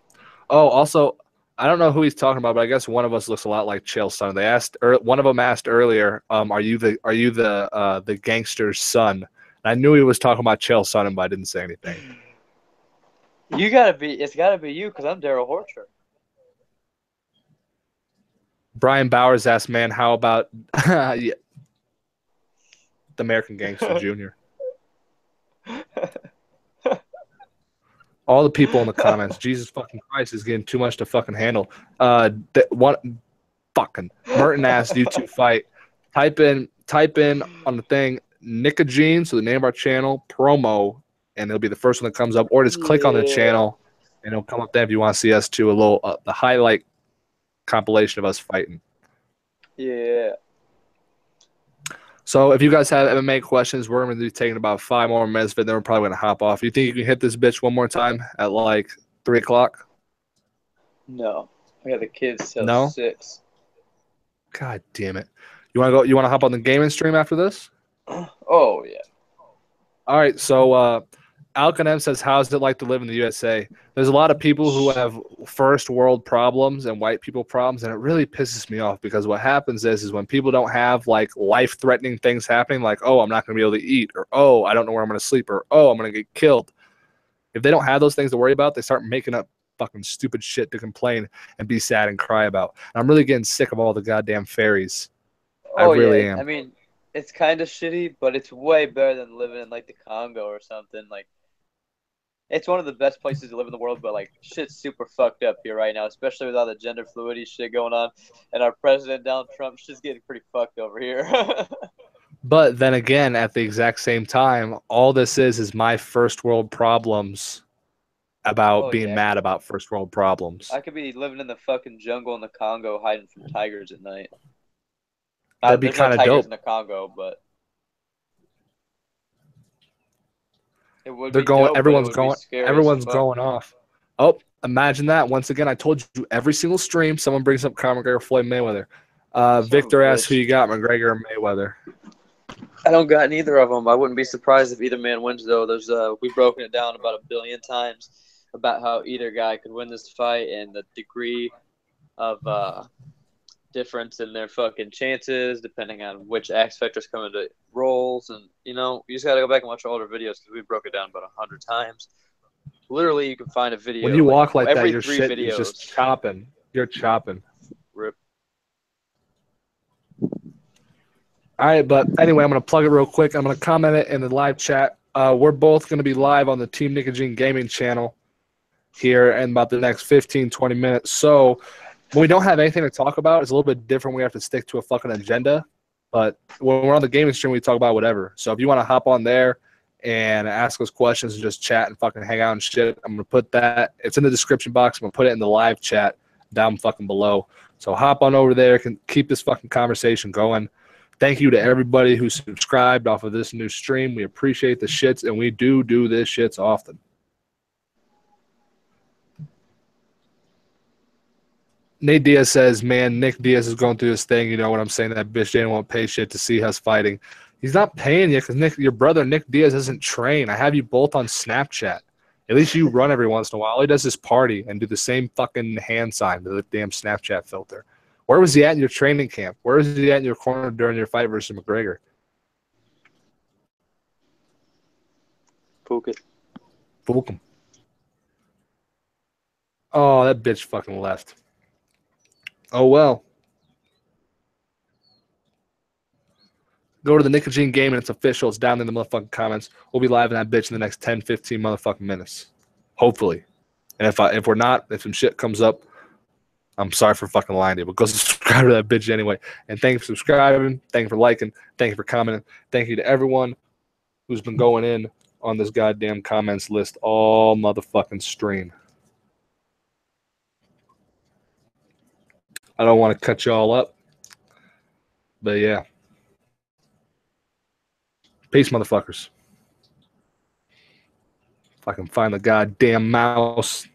Oh, also, I don't know who he's talking about, but I guess one of us looks a lot like Chael's son. They asked, one of them asked earlier, "Are you the gangster's son?" And I knew he was talking about Chael's son, but I didn't say anything. You gotta be. It's gotta be you, because I'm Daryl Horcher. Brian Bowers asked, "Man, how about yeah, the American Gangster Jr.?" All the people in the comments, Jesus fucking Christ, is getting too much to fucking handle. Fucking Merton asked you to fight. Type in on the thing NicaGene, so the name of our channel, promo, and it'll be the first one that comes up. Or just click on the channel, and it'll come up there if you want to see us do a little the highlight compilation of us fighting. Yeah. So if you guys have MMA questions, we're going to be taking about 5 more minutes, but then we're probably going to hop off. You think you can hit this bitch one more time at like 3 o'clock? No, I got the kids till 6. God damn it! You want to go? You want to hop on the gaming stream after this? Oh yeah. All right. So Alkanem says, "How's it like to live in the USA?" There's a lot of people who have first world problems and white people problems, and it really pisses me off because what happens is when people don't have like life-threatening things happening, like, oh, I'm not going to be able to eat, or oh, I don't know where I'm going to sleep, or oh, I'm going to get killed. If they don't have those things to worry about, they start making up fucking stupid shit to complain and be sad and cry about. And I'm really getting sick of all the goddamn fairies. Oh, I really yeah. am. I mean, it's kind of shitty, but it's way better than living in like the Congo or something. Like, it's one of the best places to live in the world, but like shit's super fucked up here right now, especially with all the gender fluidity shit going on, and our president Donald Trump's just getting pretty fucked over here. But then again, at the exact same time, all this is my first world problems about being mad about first world problems. I could be living in the fucking jungle in the Congo hiding from tigers at night. That'd be kind of dope. In the Congo, but it would They're be going. dope, everyone's going. Everyone's going off. Oh, imagine that! Once again, I told you every single stream, someone brings up Conor McGregor, Floyd Mayweather. Victor asks who you got, McGregor or Mayweather. I don't got neither of them. I wouldn't be surprised if either man wins, though. There's we've broken it down about 1 billion times about how either guy could win this fight and the degree of difference in their fucking chances, depending on which X factors come into roles. And, you know, you just got to go back and watch our older videos because we broke it down about 100 times. Literally, you can find a video. When you walk like that, your shit is just chopping. You're chopping. Rip. All right, but anyway, I'm going to plug it real quick. I'm going to comment it in the live chat. We're both going to be live on the Team NicaGene Gaming channel here in about the next 15, 20 minutes. So when we don't have anything to talk about, it's a little bit different. We have to stick to a fucking agenda. But when we're on the gaming stream, we talk about whatever. So if you want to hop on there and ask us questions and just chat and fucking hang out and shit, I'm going to put that. It's in the description box. I'm going to put it in the live chat down fucking below. So hop on over there. Can keep this fucking conversation going. Thank you to everybody who subscribed off of this new stream. We appreciate the shits, and we do this shits often. Nate Diaz says, man, Nick Diaz is going through this thing. You know what I'm saying? That bitch didn't want to pay shit to see us fighting. He's not paying you because your brother Nick Diaz doesn't train. I have you both on Snapchat. At least you run every once in a while. All he does is party and do the same fucking hand sign to the damn Snapchat filter. Where was he at in your training camp? Where was he at in your corner during your fight versus McGregor? Fook it. Fook him. Oh, that bitch fucking left. Oh, well. Go to the NicaGene Gaming. It's official. It's down in the motherfucking comments. We'll be live in that bitch in the next 10, 15 motherfucking minutes. Hopefully. And if we're not, if some shit comes up, I'm sorry for fucking lying to you, but go subscribe to that bitch anyway. And thank you for subscribing. Thank you for liking. Thank you for commenting. Thank you to everyone who's been going in on this goddamn comments list all motherfucking stream. I don't want to cut you all up, but yeah. Peace, motherfuckers. If I can find the goddamn mouse.